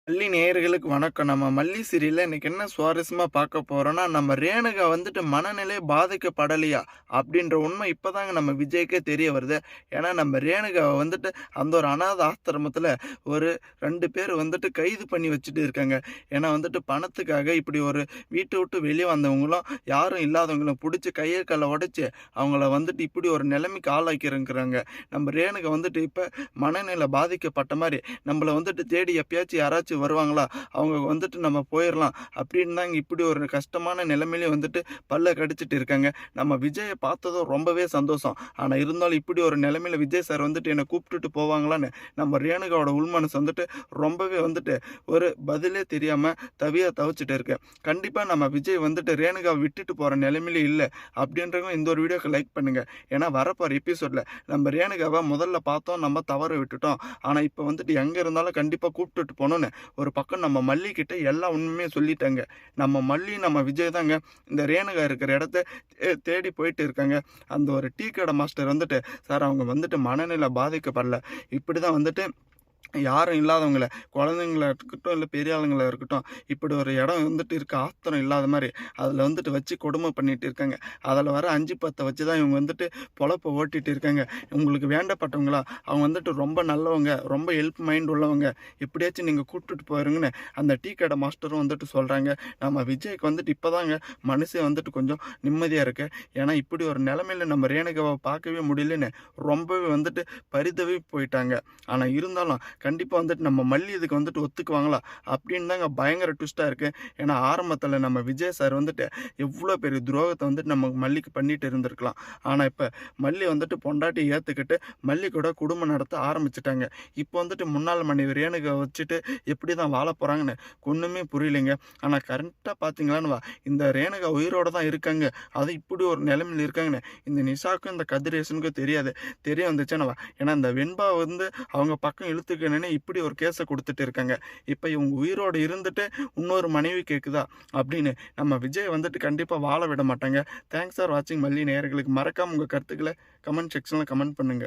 மல்லி நேயர்களுக்கு வணக்கம். நம்ம மல்லி சீரியல்ல இன்னைக்கு என்ன சுவாரஸ்யமா பார்க்க போறோம்னா, நம்ம ரேணுகா மனநிலை பாதிக்கப்படலையா? அப்படின்ற உண்மை இப்பதாங்க நம்ம விஜய்க்கே தெரிய வருது. ஏன்னா நம்ம ரேணுகாவ அந்த ஒரு அநாத ஆசிரமத்தில ஒரு 2 பேர் கைது பண்ணி வச்சுட்டு இருக்காங்க. ஏன்னா பணத்துக்காக இப்படி ஒரு வீட்ட விட்டு வெளிய வந்தவங்களும், யாரும் இல்லாதவங்கள புடிச்சு கைய கால உடைச்சு, அவங்கள இப்படி ஒரு நிலைமைக்கு ஆளாக்கியிருக்கிறாங்க. நம்ம ரேணுகா இப்ப மனநிலை பாதிக்கப்பட்ட மாரி, நம்மள தேடி எப்பயாச்சும் யாராச்சும் வருவாங்களா? அவங்க நம்ம போயிரலாம் அப்படின்னு தாங்க இப்படி ஒரு கஷ்டமான நிலைமையிலே பல்ல கடிச்சிட்டு இருக்காங்க. நம்ம விஜய பார்த்ததும் ரொம்பவே சந்தோஷம். ஆனா இருந்தாலும் இப்படி ஒரு நிலைமையில விஜய் சார் என்ன கூப்பிட்டுட்டு போவாங்களான்னு நம்ம ரேணுகாவோட உள்மனசு ரொம்பவே ஒரு பதிலே தெரியாம தவிச்சுட்டு இருக்கு. கண்டிப்பா நம்ம விஜய் ரேணுகாவ விட்டுட்டு போற நிலைமையில இல்ல. அப்படின்றவங்க இந்த ஒரு வீடியோக்கு லைக் பண்ணுங்க. ஏன்னா வரப்போற எபிசோட்ல நம்ம ரேணுகாவ முதல்ல பார்த்தோம், நம்ம தவற விட்டுட்டோம். ஆனா இப்ப எங்க இருந்தாலும் கண்டிப்பா கூப்பிட்டுட்டு போணும்னு ஒரு பக்கம் நம்ம மல்லி கிட்ட எல்லா உண்மையும் சொல்லிட்டாங்க. நம்ம மல்லி, நம்ம விஜய் தாங்க இந்த ரேணுகா இருக்கிற இடத்த தேடி போயிட்டு இருக்காங்க. அந்த ஒரு டீ கடை மாஸ்டர் சார் அவங்க மனநிலை பாதிக்கப்படல. இப்படிதான் யாரும் இல்லாதவங்கள, குழந்தைங்களா இருக்கட்டும், இல்ல பெரிய ஆளுங்களா இருக்கட்டும், இப்படி ஒரு இடம் இருக்க ஆத்திரம் இல்லாத மாரி, அதில வச்சு கொடுமை பண்ணிட்டு இருக்காங்க. அதில வர 5, 10 வச்சு தான் இவங்க பொழப்ப ஓட்டிட்டு இருக்காங்க. உங்களுக்கு வேண்டப்பட்டவங்களா, அவங்க ரொம்ப நல்லவங்க, ரொம்ப ஹெல்ப் மைண்ட் உள்ளவங்க, எப்படியாச்சும் நீங்க கூட்டிட்டு போயிருங்கன்னு அந்த டீ கடை மாஸ்டரும் சொல்றாங்க. நம்ம விஜய்க்கு இப்பதாங்க மனசே கொஞ்சம் நிம்மதியா இருக்கு. ஏன்னா, இப்படி ஒரு நிலைமையில நம்ம ரேணுகாவ பார்க்கவே முடியலன்னு ரொம்பவே பரிதவி போயிட்டாங்க. ஆனா இருந்தாலும் கண்டிப்பா நம்ம மல்லி இதுக்கு ஒத்துக்குவாங்களா? அப்படின்னு தாங்க பயங்கர ட்விஸ்ட்டா இருக்கு. ஏன்னா ஆரம்பத்தில நம்ம விஜய் சார் எவ்வளோ பெரிய துரோகத்த நம்ம மல்லிக்கு பண்ணிட்டு இருந்திருக்கலாம். ஆனா இப்ப மல்லி பொண்டாட்டிய ஏத்துக்கிட்டு மல்லி கூட குடும்பம் நடத்த ஆரம்பிச்சுட்டாங்க. இப்போ முன்னாள் மனைவி ரேணுகாவ வச்சுட்டு எப்படி தான் வாழப் போறாங்கன்னு ஒண்ணுமே புரியலைங்க. ஆனா கரெக்ட்டா பார்த்தீங்களான்னு இந்த ரேணுகா உயிரோட தான் இருக்காங்க. அது இப்படி ஒரு நிலைமையில இருக்காங்கன்னு இந்த நிஷாக்கும், இந்த கதிரேசனுக்கும் தெரியாது. தெரிய வந்துச்சுன்னா ஏன்னா இந்த வெண்பா அவங்க பக்கம் இழுத்துக்கணுன்னு இப்படி ஒரு கேஸ குடுத்துட்டு இருக்காங்க. இப்ப இவங்க உயிரோட இருந்துட்டு இன்னொரு மனைவி கேக்குதா? அப்படின்னு நம்ம விஜய் கண்டிப்பா வாழ விட மாட்டாங்க. தேங்க்ஸ் ஃபார் வாட்சிங் மல்லி நேயர்களுக்கு மறக்காம உங்க கருத்துக்கள கமெண்ட் செக்ஷன்ல கமெண்ட் பண்ணுங்க.